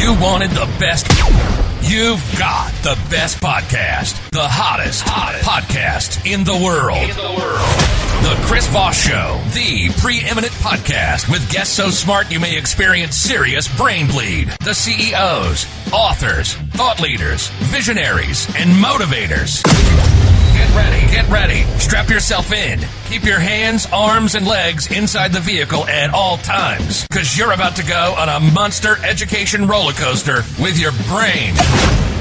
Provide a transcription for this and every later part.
You wanted the best. You've got the best podcast. The hottest podcast in the world. The Chris Voss Show, the preeminent podcast with guests so smart you may experience serious brain bleed. The CEOs, authors, thought leaders, visionaries, and motivators. Get ready. Strap yourself in. Keep your hands, arms, and legs inside the vehicle at all times, because you're about to go on a monster education roller coaster with your brain.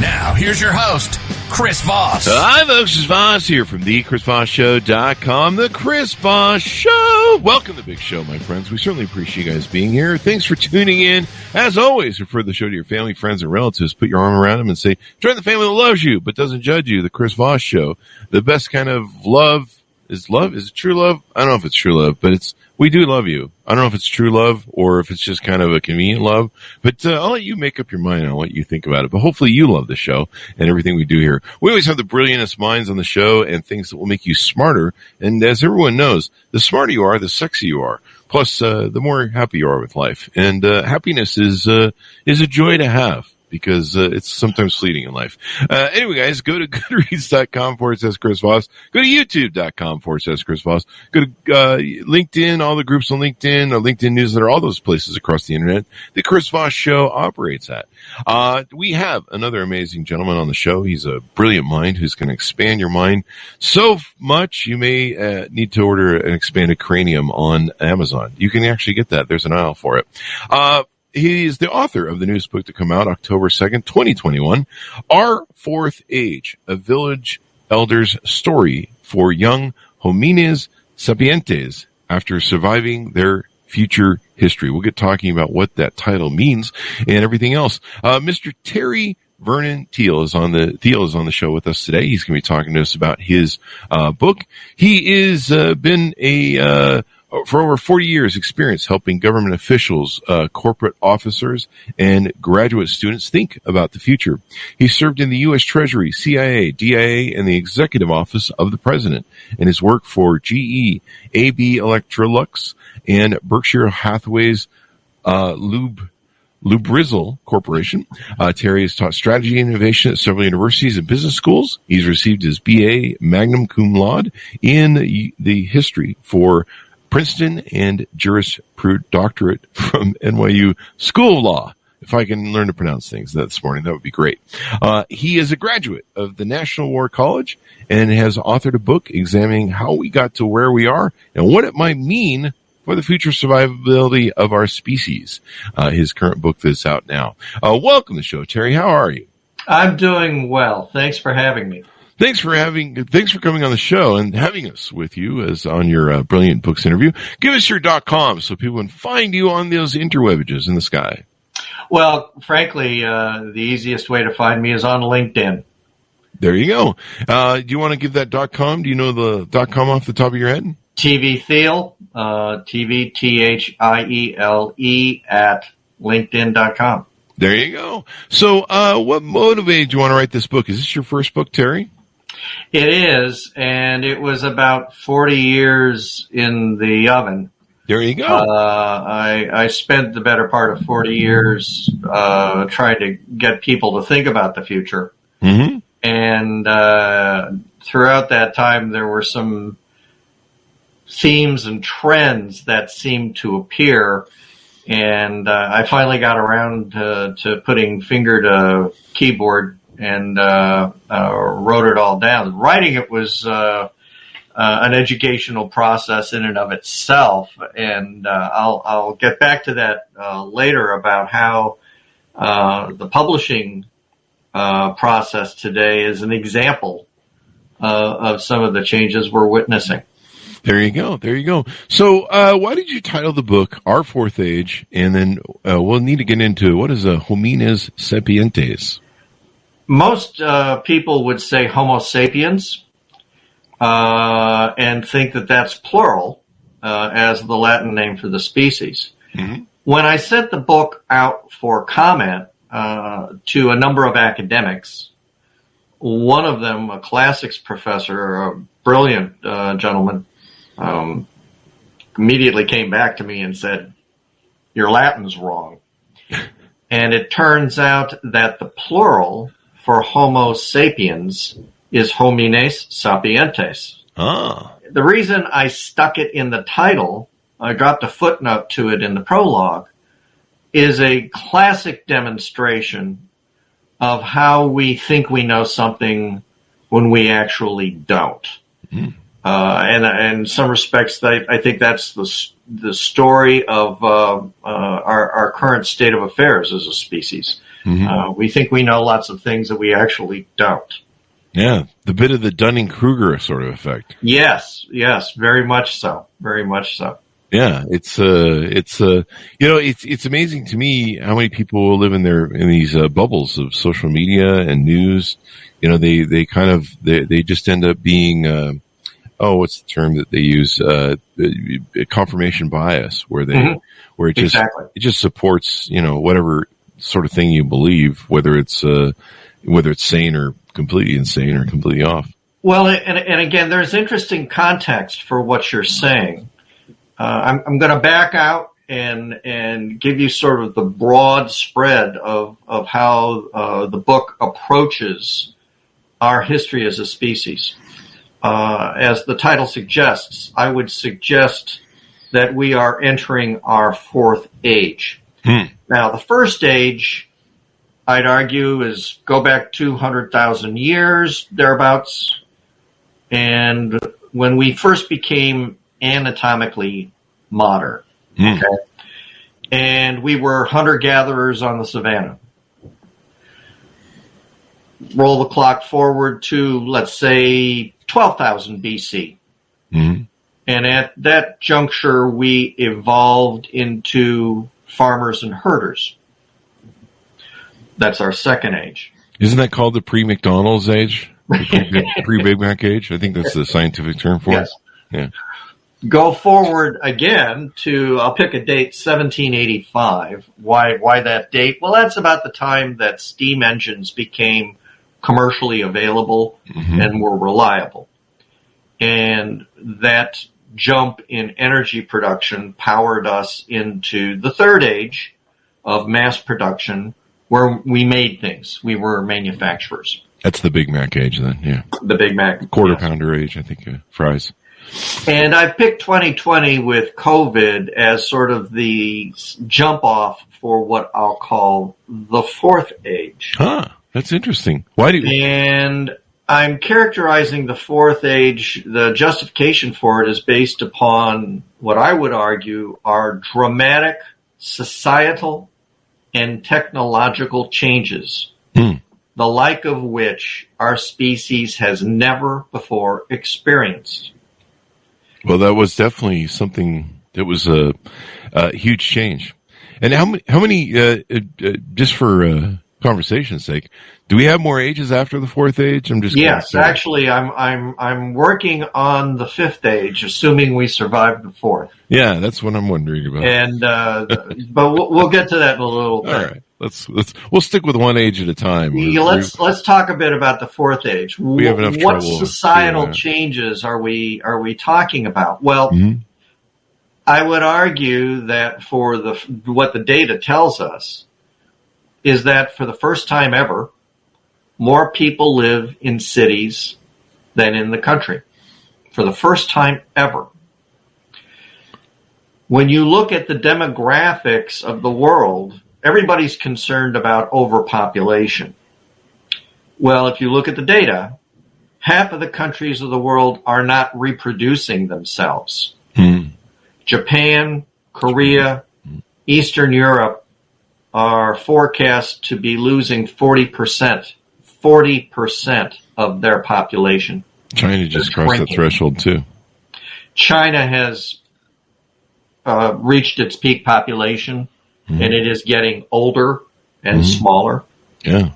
Now, here's your host, Chris Voss. Hi, folks. It's Voss here from thechrisvossshow.com. The Chris Voss Show. Welcome to the big show, my friends. We certainly appreciate you guys being here. Thanks for tuning in. As always, refer the show to your family, friends, and relatives. Put your arm around them and say, join the family that loves you but doesn't judge you. The Chris Voss Show. The best kind of love. Is it true love? I don't know if it's true love, but we do love you. I don't know if it's true love or if it's just kind of a convenient love, but I'll let you make up your mind and I'll let you think about it. But hopefully you love the show and everything we do here. We always have the brilliantest minds on the show and things that will make you smarter. And as everyone knows, the smarter you are, the sexier you are. Plus, the more happy you are with life. And happiness is a joy to have, because it's sometimes fleeting in life. Anyway, guys, go to goodreads.com/Chris Voss. Go to youtube.com/Chris Voss. Go to LinkedIn, all the groups on LinkedIn, or LinkedIn newsletter, all those places across the internet. The Chris Voss Show operates at. We have another amazing gentleman on the show. He's a brilliant mind who's going to expand your mind so much you may need to order an expanded cranium on Amazon. You can actually get that. There's an aisle for it. He is the author of the newest book to come out October 2nd, 2021, Our Fourth Age, a village elder's story for young Homines, sapientes after surviving their future history. We'll get talking about what that title means and everything else. Mr. Terry Vernon Thiel is on the show with us today. He's going to be talking to us about his book. He is been for over 40 years experience helping government officials, corporate officers, and graduate students think about the future. He served in the U.S. Treasury, CIA, DIA, and the Executive Office of the President, and his work for GE, AB Electrolux, and Berkshire Hathaway's Lubrizol Corporation. Terry has taught strategy and innovation at several universities and business schools. He's received his BA magna cum laude in the history for Princeton and Juris Doctorate from NYU School of Law. If I can learn to pronounce things this morning, that would be great. He is a graduate of the National War College and has authored a book examining how we got to where we are and what it might mean for the future survivability of our species. His current book that's out now. Welcome to the show, Terry. How are you? I'm doing well. Thanks for having me. Thanks for coming on the show and having us with you as on your Brilliant Books interview. Give us your .com so people can find you on those interwebages in the sky. Well, frankly, the easiest way to find me is on LinkedIn. There you go. Do you want to give that .com? Do you know the .com off the top of your head? TV Thiel, TVThiele at LinkedIn.com. There you go. So what motivated you want to write this book? Is this your first book, Terry? It is, and it was about 40 years in the oven. There you go. I spent the better part of 40 years trying to get people to think about the future. Mm-hmm. And throughout that time, there were some themes and trends that seemed to appear. And I finally got around to putting finger to keyboard and wrote it all down. Writing it was an educational process in and of itself, and I'll get back to that later about how the publishing process today is an example of some of the changes we're witnessing. There you go. There you go. So why did you title the book Our Fourth Age? And then we'll need to get into what is a Homines sapientes? Most people would say Homo sapiens and think that that's plural as the Latin name for the species. Mm-hmm. When I sent the book out for comment to a number of academics, one of them, a classics professor, a brilliant gentleman, immediately came back to me and said, "Your Latin's wrong." And it turns out that the plural for Homo sapiens is Homines sapientes. Ah. The reason I stuck it in the title, I dropped a footnote to it in the prologue, is a classic demonstration of how we think we know something when we actually don't. Mm. And in some respects, I think that's the story of our current state of affairs as a species. Mm-hmm. We think we know lots of things that we actually don't. Yeah, the bit of the Dunning-Kruger sort of effect. Yes, very much so, very much so. Yeah, it's amazing to me how many people live in these bubbles of social media and news. They just end up being what's the term that they use? Confirmation bias, where it just supports whatever sort of thing you believe, whether it's sane or completely insane or completely off. Well, and again, there's interesting context for what you're saying. I'm going to back out and give you sort of the broad spread of how the book approaches our history as a species. As the title suggests, I would suggest that we are entering our fourth age. Now, the first age, I'd argue, is go back 200,000 years, thereabouts. And when we first became anatomically modern, okay? And we were hunter-gatherers on the savannah. Roll the clock forward to, let's say, 12,000 BC. Mm-hmm. And at that juncture, we evolved into farmers and herders. That's our second age. Isn't that called the pre-McDonald's age? Pre-Big Mac age? I think that's the scientific term for it. Yeah. Go forward again to, I'll pick a date, 1785. Why that date? Well, that's about the time that steam engines became commercially available and were reliable. And that jump in energy production powered us into the third age of mass production, where we made things. We were manufacturers. That's the Big Mac age then, yeah. The Big Mac. Quarter pounder age, I think, fries. And I picked 2020 with COVID as sort of the jump off for what I'll call the fourth age. That's interesting. Why do you... And I'm characterizing the fourth age, the justification for it is based upon what I would argue are dramatic societal and technological changes, the like of which our species has never before experienced. Well, that was definitely something that was a huge change. And how many just for conversation's sake, do we have more ages after the fourth age? I'm just yes, actually, I'm working on the fifth age, assuming we survive the fourth. Yeah, that's what I'm wondering about. And but we'll get to that in a little bit. All right, we'll stick with one age at a time. Let's talk a bit about the fourth age. We have enough trouble. What societal changes are we talking about? Well, I would argue that for what the data tells us is that for the first time ever, more people live in cities than in the country. For the first time ever. When you look at the demographics of the world, everybody's concerned about overpopulation. Well, if you look at the data, half of the countries of the world are not reproducing themselves. Japan, Korea, Eastern Europe are forecast to be losing 40% of their population. China just crossed that threshold too. China has reached its peak population, and it is getting older and smaller. Yeah.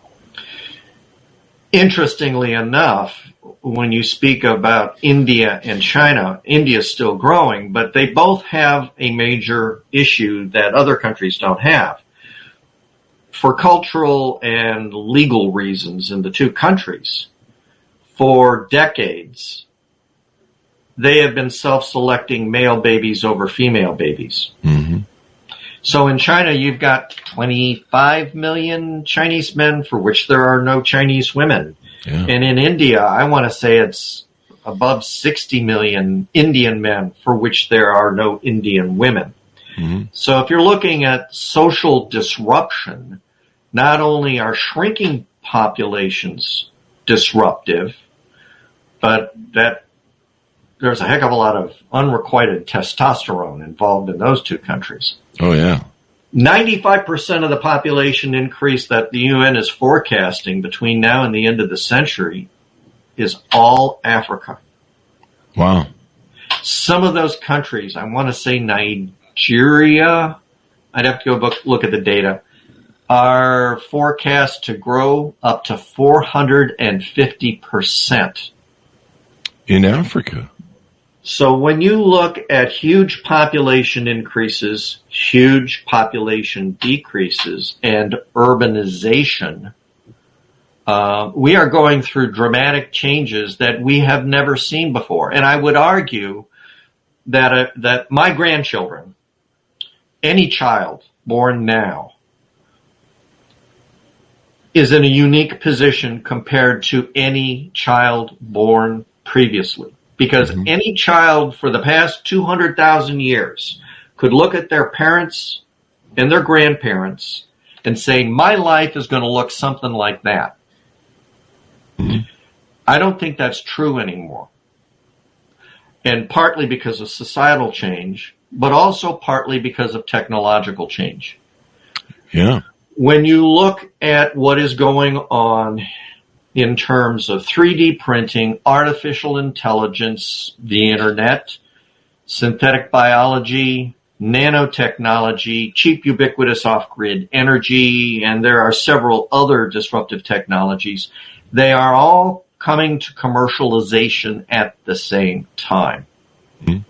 Interestingly enough, when you speak about India and China, India is still growing, but they both have a major issue that other countries don't have. For cultural and legal reasons in the two countries, for decades, they have been self-selecting male babies over female babies. So in China, you've got 25 million Chinese men for which there are no Chinese women. Yeah. And in India, I want to say it's above 60 million Indian men for which there are no Indian women. Mm-hmm. So if you're looking at social disruption, not only are shrinking populations disruptive, but that there's a heck of a lot of unrequited testosterone involved in those two countries. Oh, yeah. 95% of the population increase that the UN is forecasting between now and the end of the century is all Africa. Wow. Some of those countries, I want to say Nigeria, I'd have to go look at the data, are forecast to grow up to 450%. In Africa. So when you look at huge population increases, huge population decreases, and urbanization, we are going through dramatic changes that we have never seen before. And I would argue that my grandchildren, any child born now, is in a unique position compared to any child born previously. Because any child for the past 200,000 years could look at their parents and their grandparents and say, my life is going to look something like that. Mm-hmm. I don't think that's true anymore. And partly because of societal change, but also partly because of technological change. Yeah. When you look at what is going on in terms of 3D printing, artificial intelligence, the internet, synthetic biology, nanotechnology, cheap, ubiquitous off-grid energy, and there are several other disruptive technologies, they are all coming to commercialization at the same time. Mm-hmm.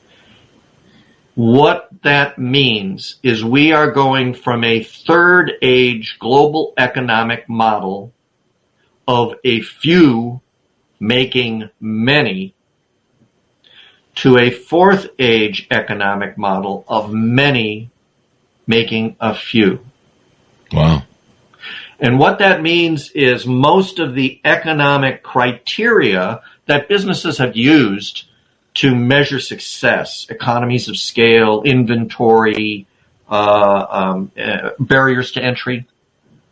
What that means is we are going from a third age global economic model of a few making many to a fourth age economic model of many making a few. Wow. And what that means is most of the economic criteria that businesses have used to measure success, economies of scale, inventory, barriers to entry.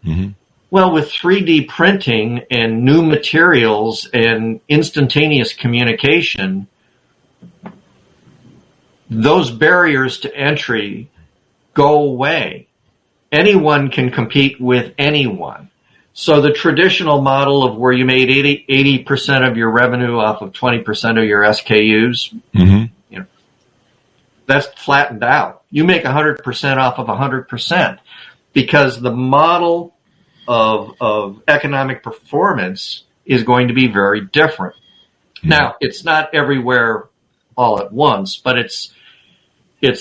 Mm-hmm. Well, with 3D printing and new materials and instantaneous communication, those barriers to entry go away. Anyone can compete with anyone. So the traditional model of where you made 80% of your revenue off of 20% of your SKUs, mm-hmm. That's flattened out. You make 100% off of 100% because the model of economic performance is going to be very different. Mm-hmm. Now, it's not everywhere all at once, but it's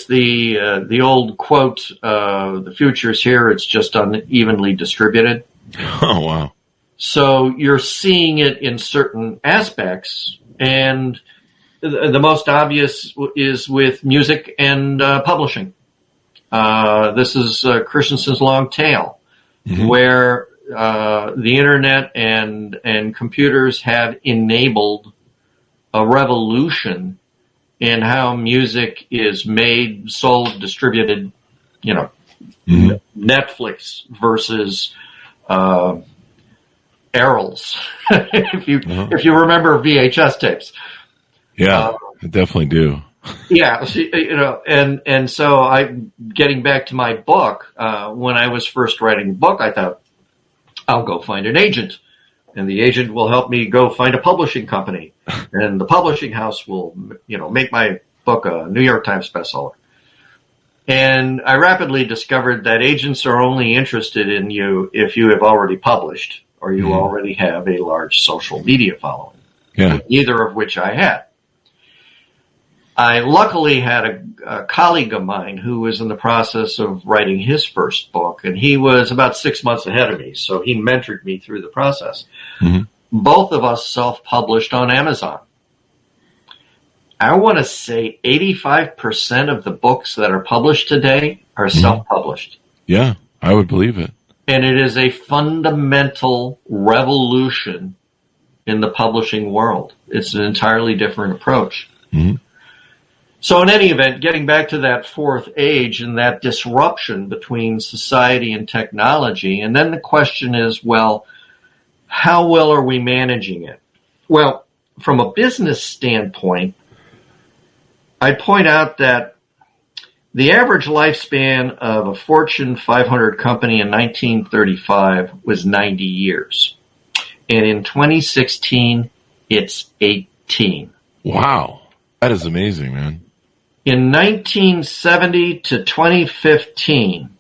the old quote, the future's here, it's just unevenly distributed. Oh, wow. So you're seeing it in certain aspects, and the most obvious is with music and publishing. This is Christensen's long tail, mm-hmm. where the internet and computers have enabled a revolution in how music is made, sold, distributed, mm-hmm. Netflix versus Errol's, if you remember VHS tapes. Yeah, I definitely do. Yeah, and so I'm getting back to my book. When I was first writing the book, I thought, I'll go find an agent, and the agent will help me go find a publishing company, and the publishing house will, make my book a New York Times bestseller. And I rapidly discovered that agents are only interested in you if you have already published or you already have a large social media following, neither of which I had. I luckily had a colleague of mine who was in the process of writing his first book, and he was about 6 months ahead of me, so he mentored me through the process. Mm-hmm. Both of us self-published on Amazon. I want to say 85% of the books that are published today are self-published. Yeah, I would believe it. And it is a fundamental revolution in the publishing world. It's an entirely different approach. Mm-hmm. So in any event, getting back to that fourth age and that disruption between society and technology, and then the question is, well, how well are we managing it? Well, from a business standpoint, I point out that the average lifespan of a Fortune 500 company in 1935 was 90 years. And in 2016, it's 18. Wow. That is amazing, man. In 1970 to 2015,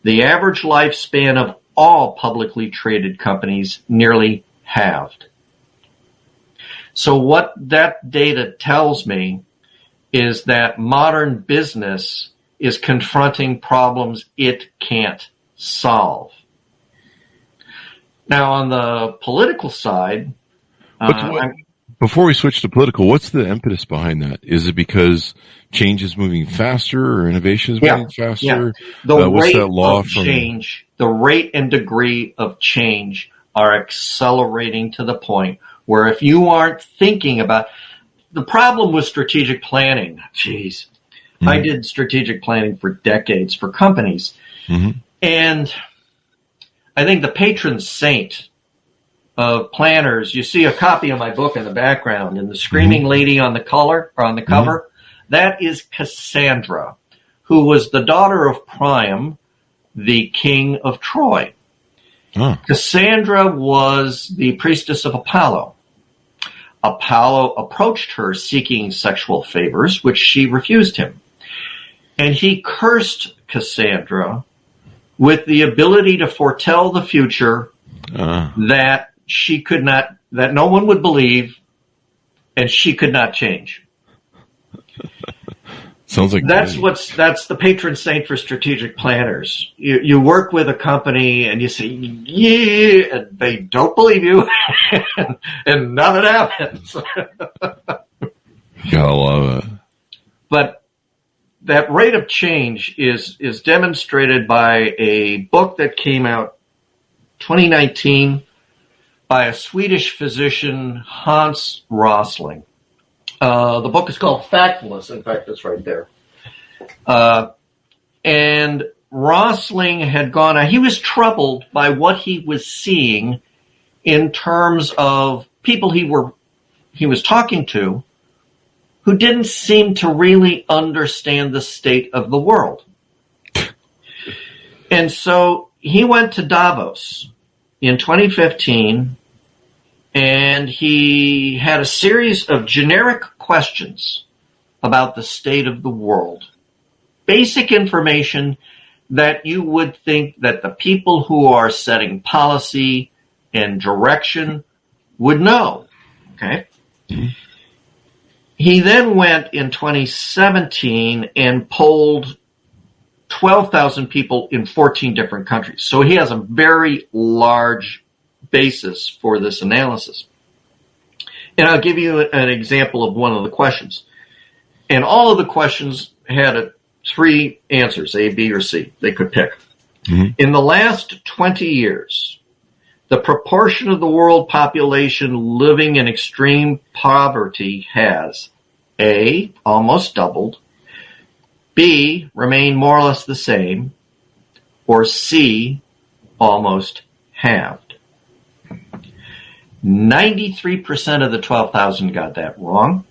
the average lifespan of all publicly traded companies nearly halved. So what that data tells me is that modern business is confronting problems it can't solve. Now, on the political side, before we switch to political, what's the impetus behind that? Is it because change is moving faster or innovation is moving faster? Yeah. The rate and degree of change are accelerating to the point where if you aren't thinking about the problem with strategic planning, I did strategic planning for decades for companies. Mm-hmm. And I think the patron saint of planners, you see a copy of my book in the background, and the screaming lady on the cover, that is Cassandra, who was the daughter of Priam, the king of Troy. Oh. Cassandra was the priestess of Apollo. Apollo approached her seeking sexual favors, which she refused him. And he cursed Cassandra with the ability to foretell the future that she could not, that no one would believe, and she could not change. Sounds like that's the patron saint for strategic planners. You work with a company and you say, yeah, and they don't believe you, and nothing happens. Gotta love it. But that rate of change is demonstrated by a book that came out 2019 by a Swedish physician, Hans Rosling. The book is called Factfulness. In fact, it's right there. And Rosling had he was troubled by what he was seeing in terms of people he was talking to who didn't seem to really understand the state of the world. And so he went to Davos in 2015, and he had a series of generic questions about the state of the world. Basic information that you would think that the people who are setting policy and direction would know. Okay? Mm-hmm. He then went in 2017 and polled 12,000 people in 14 different countries. So he has a very large basis for this analysis. And I'll give you an example of one of the questions. And all of the questions had three answers, A, B, or C. They could pick. Mm-hmm. In the last 20 years, the proportion of the world population living in extreme poverty has A, almost doubled, B, remained more or less the same, or C, almost halved. 93% of the 12,000 got that wrong.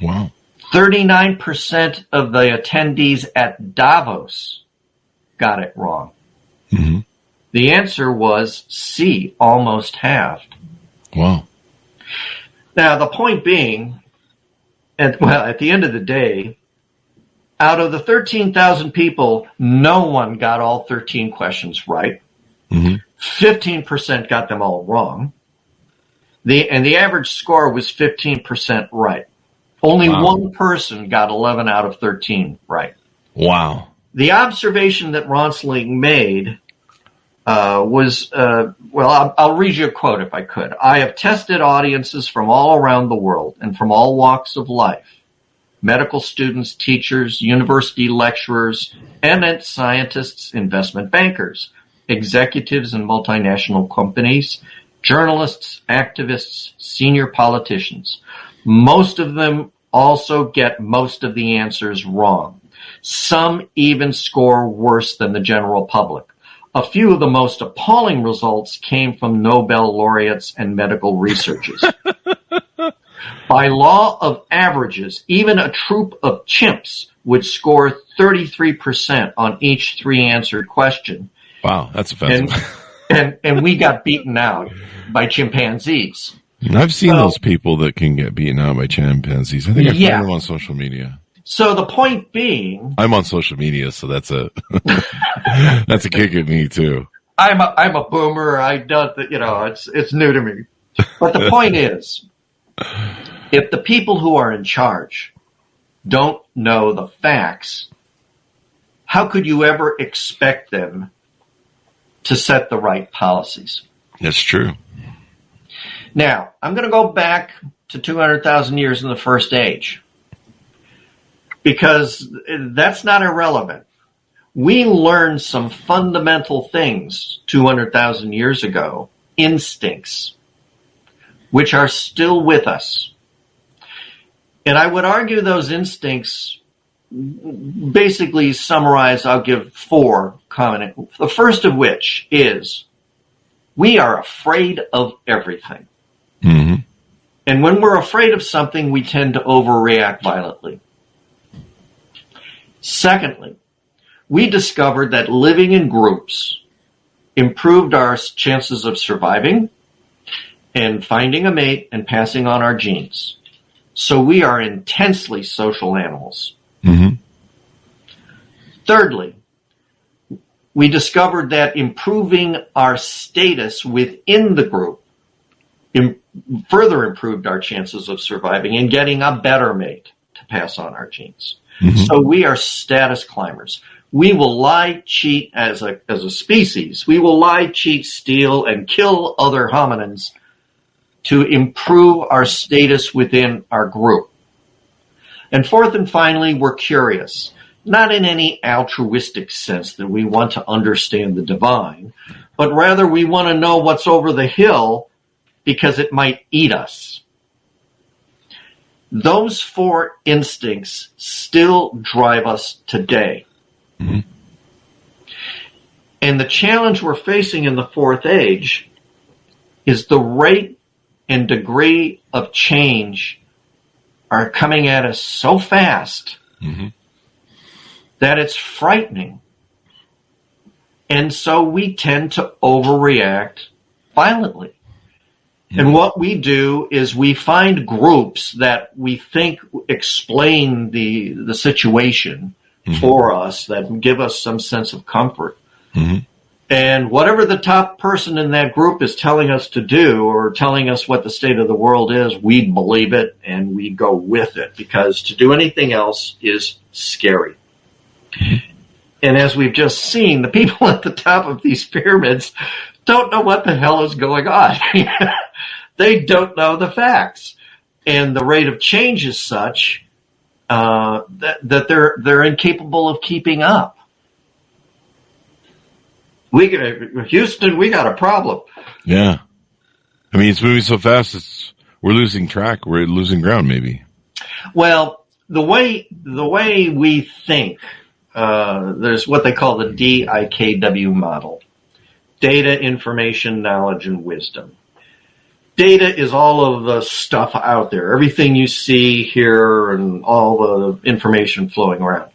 Wow. 39% of the attendees at Davos got it wrong. Mm-hmm. The answer was C, almost halved. Wow. Now, the point being, at the end of the day, out of the 13,000 people, no one got all 13 questions right. Mm-hmm. 15% got them all wrong. The average score was 15% right. Only one person got 11 out of 13 right. Wow. The observation that Ronsling made I'll read you a quote if I could. I have tested audiences from all around the world and from all walks of life. Medical students, teachers, university lecturers, eminent scientists, investment bankers, executives in multinational companies, journalists, activists, senior politicians. Most of them also get most of the answers wrong. Some even score worse than the general public. A few of the most appalling results came from Nobel laureates and medical researchers. By law of averages, even a troop of chimps would score 33% on each 3 answered question. Wow, that's offensive. And we got beaten out by chimpanzees. I've seen those people that can get beaten out by chimpanzees. I think I found them on social media. So the point being, I'm on social media, so that's a that's a kick at me too. I'm a boomer. I don't, it's new to me. But the point is, if the people who are in charge don't know the facts, how could you ever expect them to set the right policies? That's true. Now, I'm going to go back to 200,000 years in the first age, because that's not irrelevant. We learned some fundamental things 200,000 years ago, instincts, which are still with us. And I would argue those instincts basically summarize, I'll give 4 common. The first of which is we are afraid of everything. Mm-hmm. And when we're afraid of something, we tend to overreact violently. Secondly, we discovered that living in groups improved our chances of surviving and finding a mate and passing on our genes. So we are intensely social animals. Mm-hmm. Thirdly, we discovered that improving our status within the group further improved our chances of surviving and getting a better mate to pass on our genes. Mm-hmm. So we are status climbers. We will lie, cheat as a species. We will lie, cheat, steal, and kill other hominins to improve our status within our group. And fourth and finally, we're curious. Not in any altruistic sense that we want to understand the divine, but rather we want to know what's over the hill because it might eat us. Those 4 instincts still drive us today. Mm-hmm. And the challenge we're facing in the 4th age is the rate and degree of change are coming at us so fast mm-hmm. that it's frightening. And so we tend to overreact violently. And what we do is we find groups that we think explain the situation mm-hmm. for us, that give us some sense of comfort. Mm-hmm. And whatever the top person in that group is telling us to do or telling us what the state of the world is, we believe it and we go with it, because to do anything else is scary. Mm-hmm. And as we've just seen, the people at the top of these pyramids don't know what the hell is going on. They don't know the facts. And the rate of change is such that they're incapable of keeping up. Houston, we got a problem. Yeah. I mean, it's moving so fast, we're losing track. We're losing ground, maybe. Well, the way we think, there's what they call the DIKW model. Data, information, knowledge, and wisdom. Data is all of the stuff out there, everything you see, hear, and all the information flowing around.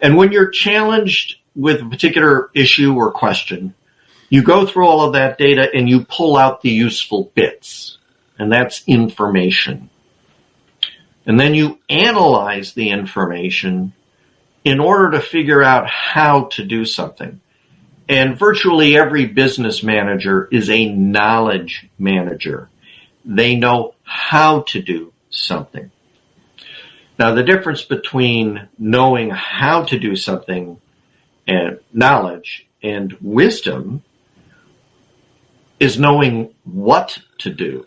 And when you're challenged with a particular issue or question, you go through all of that data and you pull out the useful bits, and that's information. And then you analyze the information in order to figure out how to do something. And virtually every business manager is a knowledge manager. They know how to do something. Now, the difference between knowing how to do something and knowledge and wisdom is knowing what to do,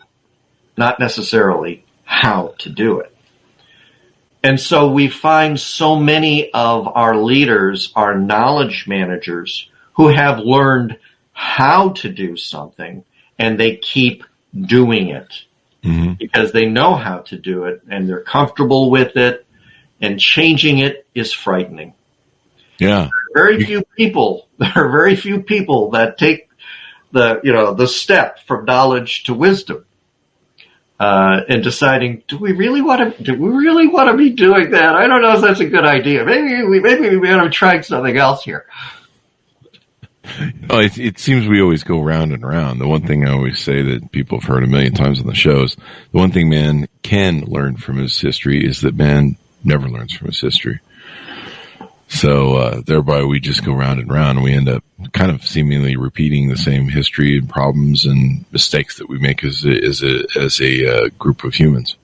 not necessarily how to do it. And so we find so many of our leaders are knowledge managers who have learned how to do something, and they keep doing it because they know how to do it and they're comfortable with it, and changing it is frightening. Yeah. There are very few people that take the step from knowledge to wisdom. And deciding, do we really want to be doing that? I don't know if that's a good idea. Maybe we ought to try something else here. Oh, it seems we always go round and round. The one thing I always say that people have heard a million times on the shows, the one thing man can learn from his history is that man never learns from his history. So thereby we just go round and round, and we end up kind of seemingly repeating the same history and problems and mistakes that we make as a group of humans.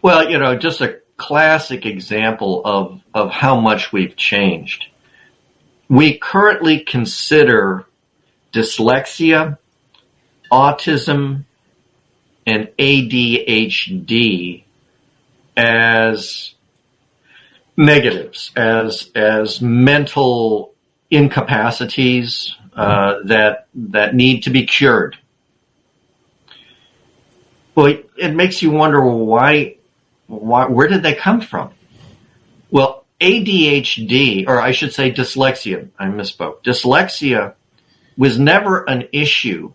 Well, just a classic example of how much we've changed. We currently consider dyslexia, autism, and ADHD as negatives, as mental incapacities that need to be cured. Well, it makes you wonder, why, where did they come from? Well, ADHD, or I should say dyslexia, I misspoke. Dyslexia was never an issue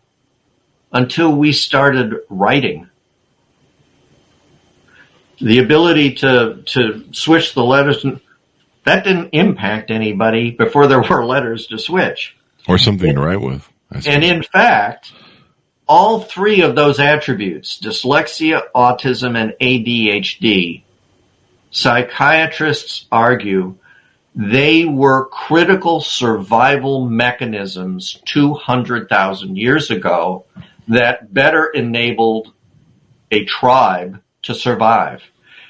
until we started writing. The ability to switch the letters, that didn't impact anybody before there were letters to switch. Or something to write with. And in fact, all three of those attributes, dyslexia, autism, and ADHD, psychiatrists argue they were critical survival mechanisms 200,000 years ago that better enabled a tribe to survive.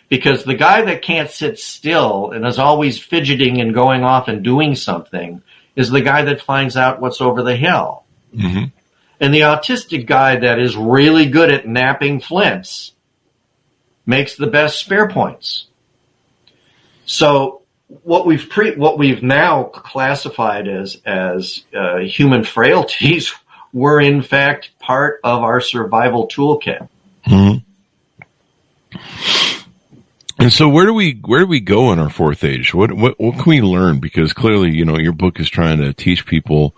Because the guy that can't sit still and is always fidgeting and going off and doing something is the guy that finds out what's over the hill. Mm-hmm. And the autistic guy that is really good at napping flints makes the best spare points. So what we've now classified as human frailties were in fact part of our survival toolkit. Mm-hmm. And so where do we go in our fourth age? What can we learn? Because clearly, your book is trying to teach people,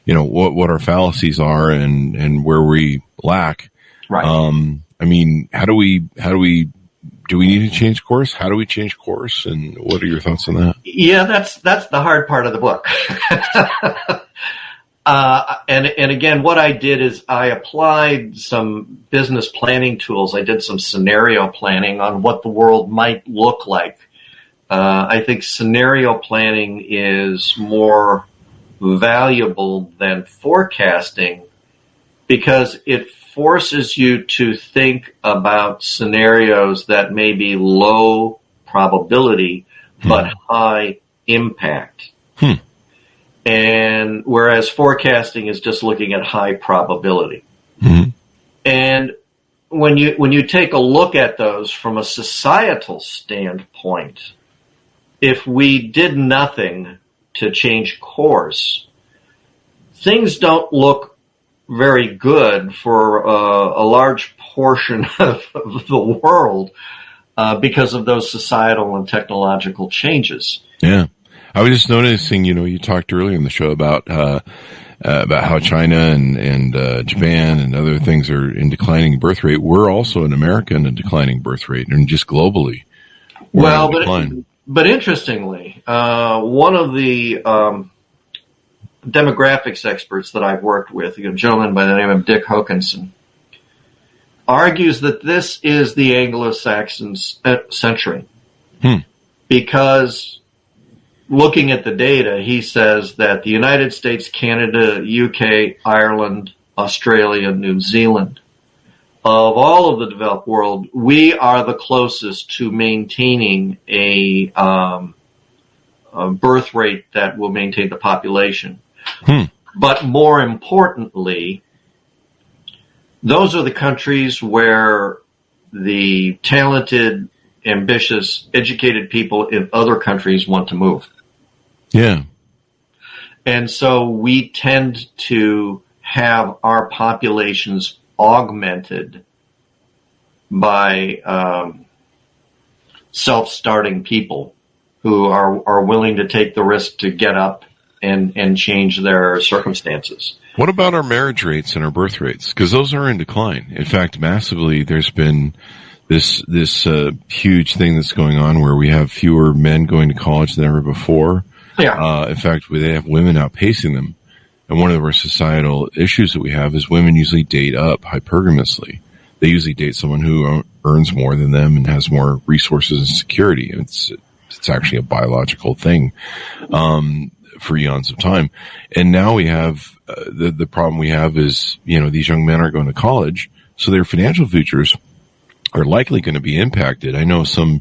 what our fallacies are and where we lack. Right. I mean, do we need to change course? How do we change course? And what are your thoughts on that? Yeah, that's the hard part of the book. And again, what I did is I applied some business planning tools. I did some scenario planning on what the world might look like. I think scenario planning is more valuable than forecasting because it forces you to think about scenarios that may be low probability but high impact. And whereas forecasting is just looking at high probability. Mm-hmm. And when you take a look at those from a societal standpoint, if we did nothing to change course, things don't look very good for a large portion of the world because of those societal and technological changes. Yeah. I was just noticing, you talked earlier in the show about how China and Japan and other things are in declining birth rate. We're also in America in a declining birth rate, and just globally. Well, but interestingly, one of the demographics experts that I've worked with, a gentleman by the name of Dick Hokanson, argues that this is the Anglo-Saxon century. Because looking at the data, he says that the United States, Canada, UK, Ireland, Australia, New Zealand, of all of the developed world, we are the closest to maintaining a birth rate that will maintain the population. But more importantly, those are the countries where the talented, ambitious, educated people in other countries want to move. Yeah. And so we tend to have our populations augmented by self-starting people who are willing to take the risk to get up and change their circumstances. What about our marriage rates and our birth rates? Because those are in decline. In fact, massively, there's been this huge thing that's going on where we have fewer men going to college than ever before. Yeah. In fact, they have women outpacing them. And one of our societal issues that we have is women usually date up hypergamously. They usually date someone who earns more than them and has more resources and security. And it's actually a biological thing for eons of time. And now we have the problem we have is, these young men are going to college, so their financial futures are likely going to be impacted. I know some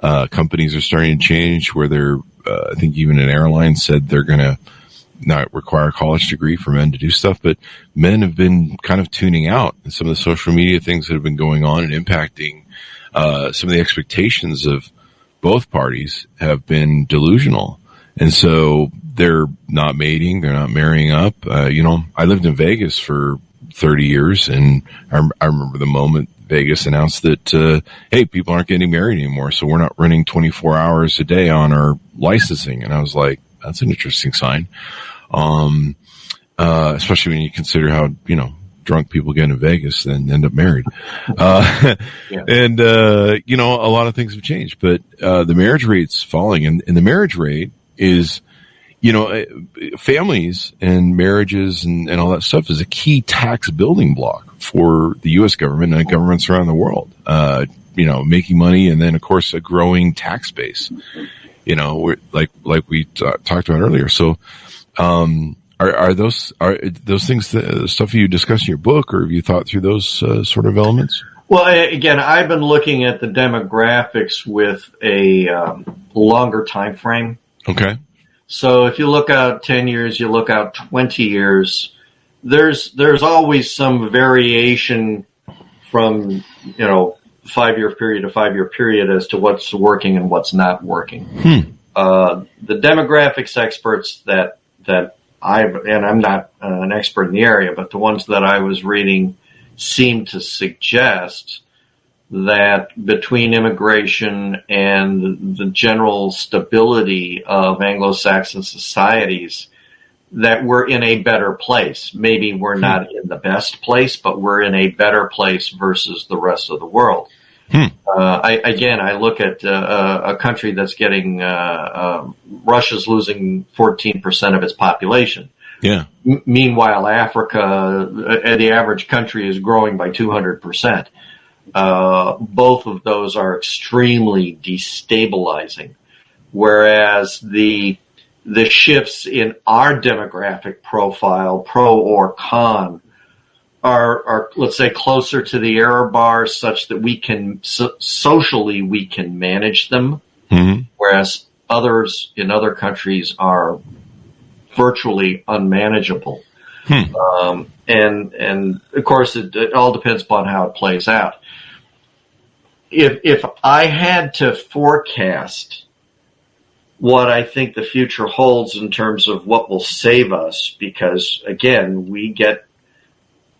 companies are starting to change where they're, I think even an airline said they're going to not require a college degree for men to do stuff, but men have been kind of tuning out. And some of the social media things that have been going on and impacting some of the expectations of both parties have been delusional. And so they're not mating, they're not marrying up. I lived in Vegas for 30 years, and I remember the moment Vegas announced that, hey, people aren't getting married anymore, so we're not running 24 hours a day on our licensing. And I was like, that's an interesting sign. Especially when you consider how, drunk people get in Vegas and end up married. Yeah. And, a lot of things have changed, but, the marriage rate's falling, and the marriage rate is, families and marriages and all that stuff is a key tax building block for the U.S. government and governments around the world, making money, and then, of course, a growing tax base, like we talked about earlier. So, are those things the stuff you discuss in your book, or have you thought through those sort of elements? Well, again, I've been looking at the demographics with a longer time frame. Okay. So if you look out 10 years, you look out 20 years, there's always some variation from, 5-year period to 5-year period as to what's working and what's not working. The demographics experts that I'm not an expert in the area, but the ones that I was reading seem to suggest that between immigration and the general stability of Anglo-Saxon societies, that we're in a better place. Maybe we're not in the best place, but we're in a better place versus the rest of the world. I look at a country that's getting Russia's losing 14% of its population. Yeah. Meanwhile, Africa, the average country is growing by 200%. Both of those are extremely destabilizing, whereas the shifts in our demographic profile, pro or con, are let's say closer to the error bars, such that we can socially we can manage them, whereas others in other countries are virtually unmanageable. And of course, it all depends upon how it plays out. If I had to forecast what I think the future holds in terms of what will save us, because again, we get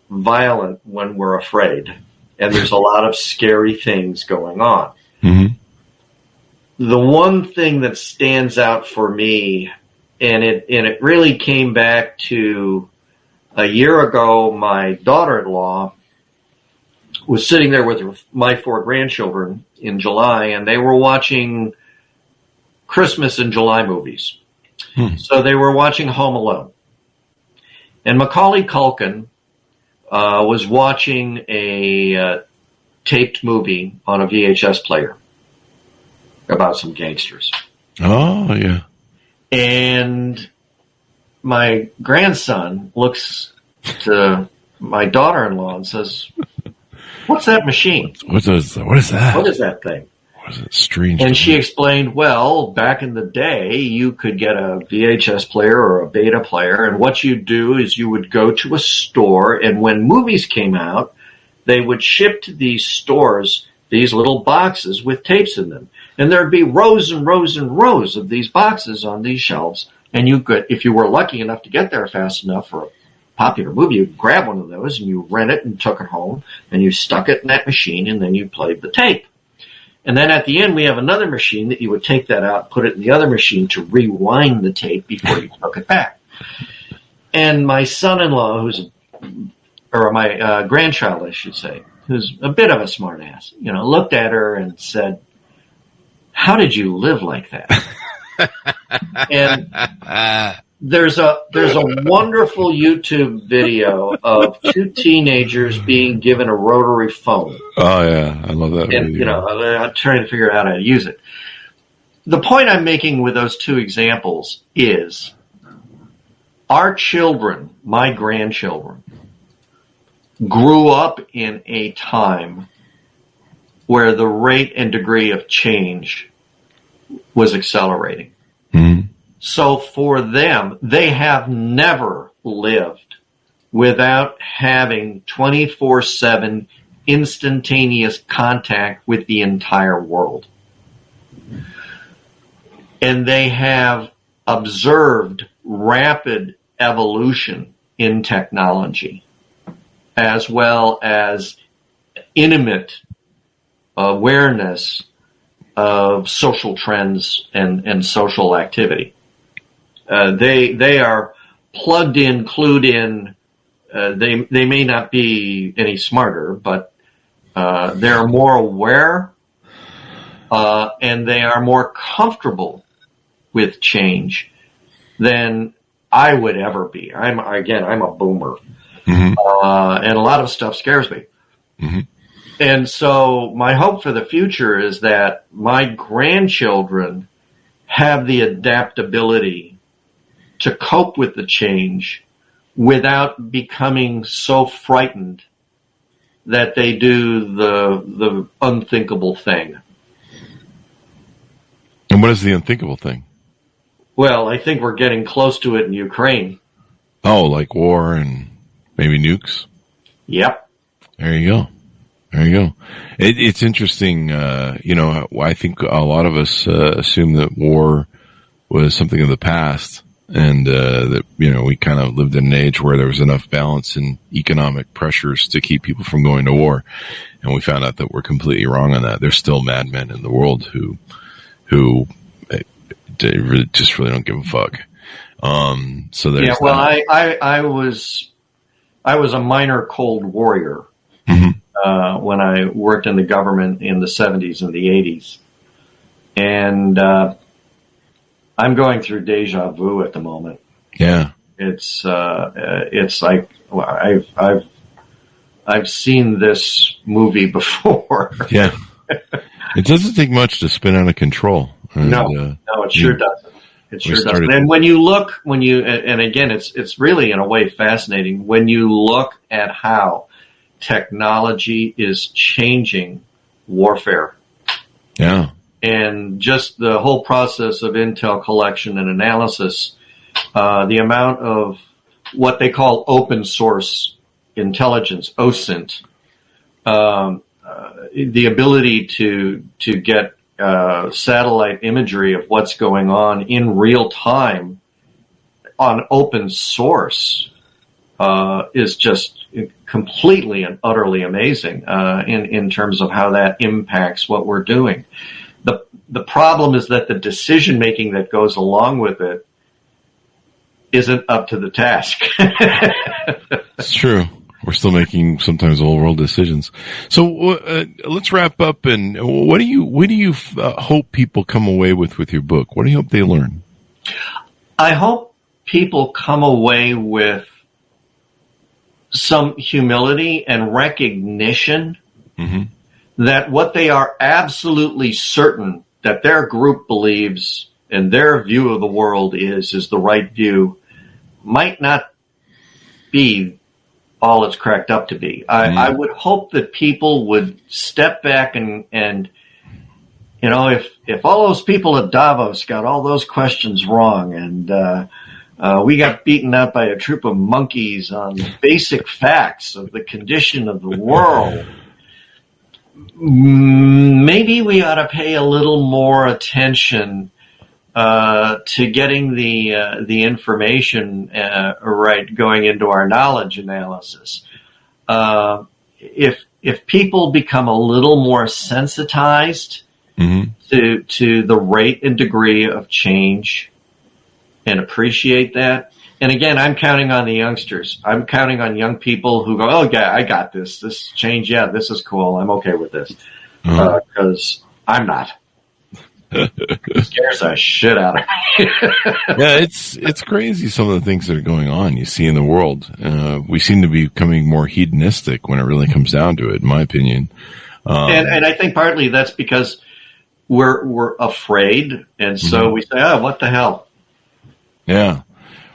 violent when we're afraid, and there's a lot of scary things going on. The one thing that stands out for me, and it really came back to a year ago, my daughter-in-law was sitting there with my 4 grandchildren in July, and they were watching Christmas in July movies. So they were watching Home Alone. And Macaulay Culkin was watching a taped movie on a VHS player about some gangsters. Oh, yeah. And my grandson looks to my daughter-in-law and says, "What's that machine? What is that? What is that thing?" Strange. And she explained, well, back in the day, you could get a VHS player or a beta player, and what you'd do is you would go to a store, and when movies came out, they would ship to these stores these little boxes with tapes in them. And there'd be rows and rows and rows of these boxes on these shelves, and you could, if you were lucky enough to get there fast enough for a popular movie, you'd grab one of those, and you rent it and took it home, and you stuck it in that machine, and then you played the tape. And then at the end, we have another machine that you would take that out, put it in the other machine to rewind the tape before you took it back. And my son-in-law, or my grandchild, I should say, who's a bit of a smartass, looked at her and said, "How did you live like that?" And there's a wonderful YouTube video of two teenagers being given a rotary phone. Oh yeah, I love that. And video. I'm trying to figure out how to use it. The point I'm making with those two examples is our children, my grandchildren, grew up in a time where the rate and degree of change was accelerating. Mm-hmm. So for them, they have never lived without having 24/7 instantaneous contact with the entire world. And they have observed rapid evolution in technology, as well as intimate awareness of social trends and social activity. They are plugged in, clued in. They may not be any smarter, but they're more aware, and they are more comfortable with change than I would ever be. I'm a boomer, and a lot of stuff scares me. Mm-hmm. And so my hope for the future is that my grandchildren have the adaptability to cope with the change without becoming so frightened that they do the unthinkable thing. And what is the unthinkable thing? Well, I think we're getting close to it in Ukraine. Oh, like war and maybe nukes? Yep. There you go. It's interesting. I think a lot of us assume that war was something of the past, and that we kind of lived in an age where there was enough balance in economic pressures to keep people from going to war, and we found out that we're completely wrong on that. There's still madmen in the world who just really don't give a fuck. So there's I was a minor Cold Warrior. Mm-hmm. When I worked in the government in the 70s and the 80s. And I'm going through deja vu at the moment. Yeah. It's like I've seen this movie before. Yeah. It doesn't take much to spin out of control. And, no, it sure doesn't. It sure doesn't. And and again, it's really in a way fascinating when you look at how technology is changing warfare. Yeah. And just the whole process of intel collection and analysis, the amount of what they call open source intelligence, OSINT, the ability to get satellite imagery of what's going on in real time on open source is just completely and utterly amazing in terms of how that impacts what we're doing. The problem is that the decision making that goes along with it isn't up to the task. It's true. We're still making sometimes old world decisions. So let's wrap up. And what do you hope people come away with your book? What do you hope they learn? I hope people come away with some humility and recognition that what they are absolutely certain that their group believes and their view of the world is the right view might not be all it's cracked up to be. I would hope that people would step back and if all those people at Davos got all those questions wrong and we got beaten out by a troop of monkeys on basic facts of the condition of the world, maybe we ought to pay a little more attention to getting the information right going into our knowledge analysis. If people become a little more sensitized to the rate and degree of change and appreciate that. And again, I'm counting on the youngsters. I'm counting on young people who go, oh, yeah, I got this. This change, yeah, this is cool. I'm okay with this. Because I'm not. It scares the shit out of me. Yeah, it's crazy some of the things that are going on you see in the world. We seem to be becoming more hedonistic when it really comes down to it, in my opinion. And I think partly that's because we're afraid, and so we say, oh, what the hell? Yeah.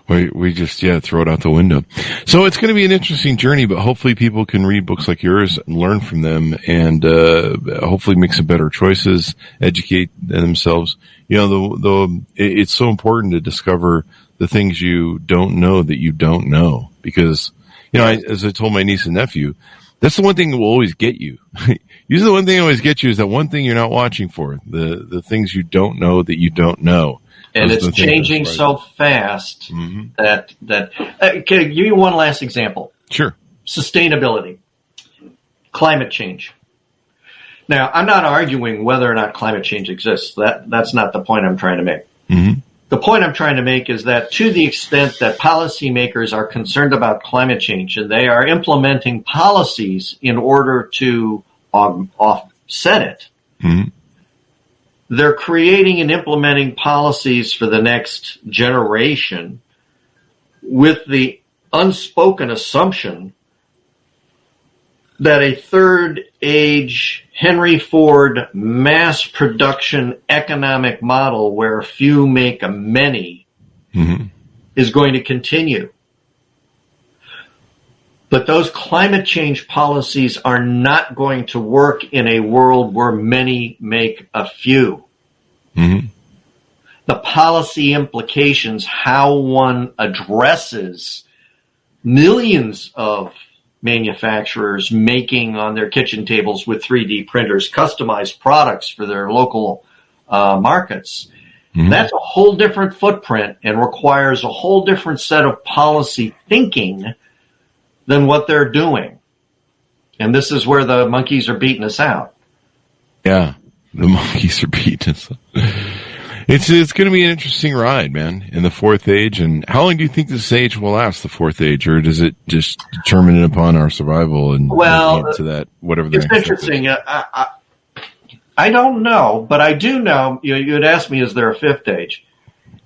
We just, throw it out the window. So it's going to be an interesting journey, but hopefully people can read books like yours and learn from them and, hopefully make some better choices, educate themselves. It's so important to discover the things you don't know that you don't know because, as I told my niece and nephew, that's the one thing that will always get you. Usually the one thing that always gets you is that one thing you're not watching for, the things you don't know that you don't know. And it's changing so fast that can I give you one last example? Sure. Sustainability, climate change. Now, I'm not arguing whether or not climate change exists. That's not the point I'm trying to make. The point I'm trying to make is that to the extent that policymakers are concerned about climate change and they are implementing policies in order to offset it, they're creating and implementing policies for the next generation with the unspoken assumption that a third age Henry Ford mass production economic model where few make a many is going to continue. But those climate change policies are not going to work in a world where many make a few. The policy implications, how one addresses millions of manufacturers making on their kitchen tables with 3D printers customized products for their local markets. That's a whole different footprint and requires a whole different set of policy thinking than what they're doing. And this is where the monkeys are beating us out. Yeah, the monkeys are beating us out. It's going to be an interesting ride, man, in the fourth age. And how long do you think this age will last, the fourth age, or does it just determine upon our survival and to that whatever the it's next interesting. I don't know, but I do know. You had asked me, is there a fifth age?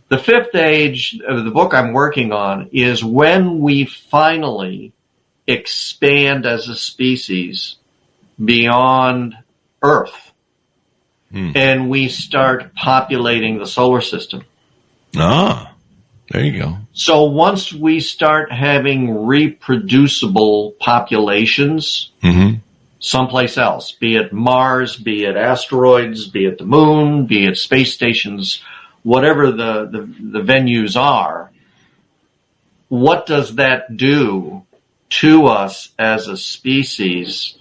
The fifth age of the book I'm working on is when we finally expand as a species beyond Earth. And we start populating the solar system. Ah, there you go. So once we start having reproducible populations someplace else, be it Mars, be it asteroids, be it the moon, be it space stations, whatever the venues are, what does that do to us as a species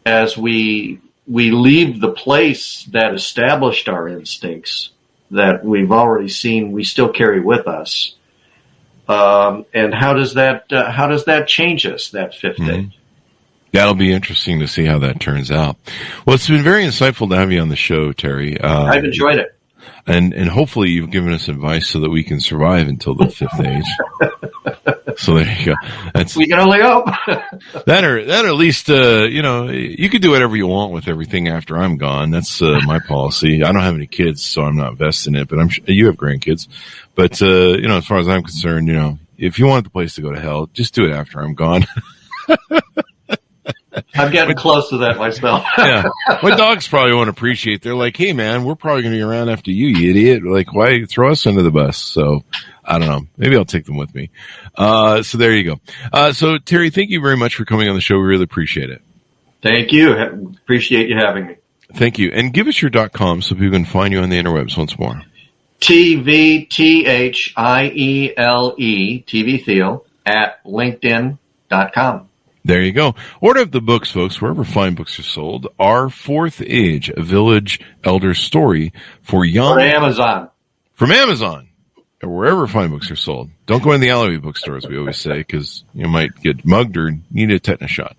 as we leave the place that established our instincts that we've already seen we still carry with us? And how does that change us, that fifth age? That'll be interesting to see how that turns out. Well, it's been very insightful to have you on the show, Terry. I've enjoyed it. And hopefully you've given us advice so that we can survive until the fifth age. So there you go. We can only hope. that or at least, you can do whatever you want with everything after I'm gone. That's my policy. I don't have any kids, so I'm not vested in it, but you have grandkids. But, as far as I'm concerned, if you want the place to go to hell, just do it after I'm gone. I'm getting close to that myself. Yeah. My dogs probably won't appreciate. They're like, hey, man, we're probably going to be around after you idiot. Like, why throw us under the bus? So, I don't know. Maybe I'll take them with me. So there you go. So, Terry, thank you very much for coming on the show. We really appreciate it. Thank you. Appreciate you having me. Thank you. And give us your .com so people can find you on the interwebs once more. TVTHIELE, TV Thiel, at LinkedIn.com. There you go. Order up the books, folks, wherever fine books are sold. Our Fourth Age, a village elder story for young. Or Amazon. From Amazon, or wherever fine books are sold. Don't go in the alleyway bookstore, as we always say, because you might get mugged or need a tetanus shot.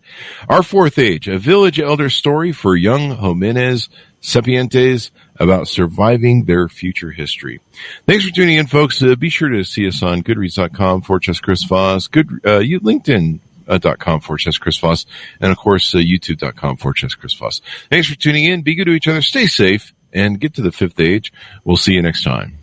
Our Fourth Age, a village elder story for young Homines, sapientes, about surviving their future history. Thanks for tuning in, folks. Be sure to see us on goodreads.com/Chris Voss, LinkedIn.com/Chris Voss, and of course, YouTube.com/Chris Voss. Thanks for tuning in. Be good to each other. Stay safe and get to the fifth age. We'll see you next time.